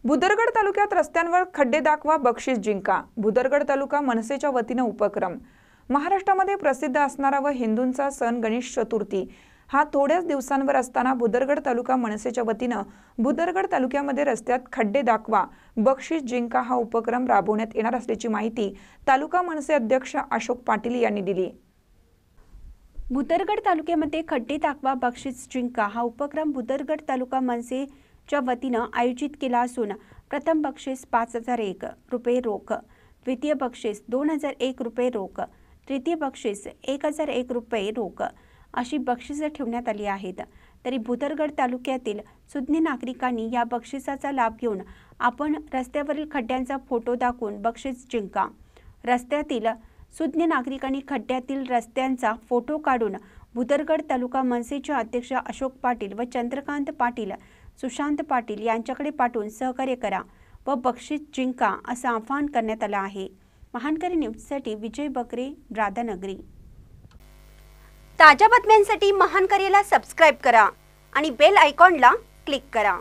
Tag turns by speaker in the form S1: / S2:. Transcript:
S1: भुदरगड तालुक्यात रस्त्यांवर खड्डे दाखवा बक्षीस जिंका। भुदरगड तालुका मनसेच्या वतीने उपक्रम। महाराष्ट्रामध्ये प्रसिद्ध असणारा व हिंदूंचा सण गणेश चतुर्थी हा थोड्याच दिवसांवर असताना भुदरगड तालुका मनसेच्या वतीने भुदरगड तालुक्यामध्ये रस्त्यात खड्डे दाखवा बक्षीस जिंका हा उपक्रम राबवण्यात येणार असल्याची माहिती तालुका मनसे अध्यक्ष अशोक पाटील यांनी दिली।
S2: भुदरगड तालुक्यामध्ये खड्डे दाखवा बक्षीस जिंका हा उपक्रम भुदरगड तालुका मनसेच्या वतीने आयोजित केला असून प्रथम बक्षीस 5001 रुपये रोख, द्वितीय बक्षीस 2001 रुपये रोख, तृतीय बक्षीस 1001 रुपये रोख अशी बक्षिसे ठेवण्यात आली आहेत। तरी भुदरगड तालुक्यातील सुज्ञ नागरिकांनी या बक्षिसाचा लाभ घेऊन आपण रस्त्यावरील खड्ड्यांचा फोटो दाखवून बक्षीस जिंका। रस्त्यातील सुज्ञ नागरिकांनी खड्ड्यातील रस्त्यांचा फोटो काढून भुदरगड तालुका मनसेचे अध्यक्ष अशोक पाटील व चंद्रकांत पाटील, सुशांत पाटील यांच्याकडे पाठवून सहकार्य करा व बक्षीस जिंका असं आवाहन करण्यात आलं आहे। महानकरी न्यूजसाठी विजय बकरे, राधानगरी। ताज्या बातम्यांसाठी महानकरीला सबस्क्राइब करा आणि बेल आयकॉनला क्लिक करा।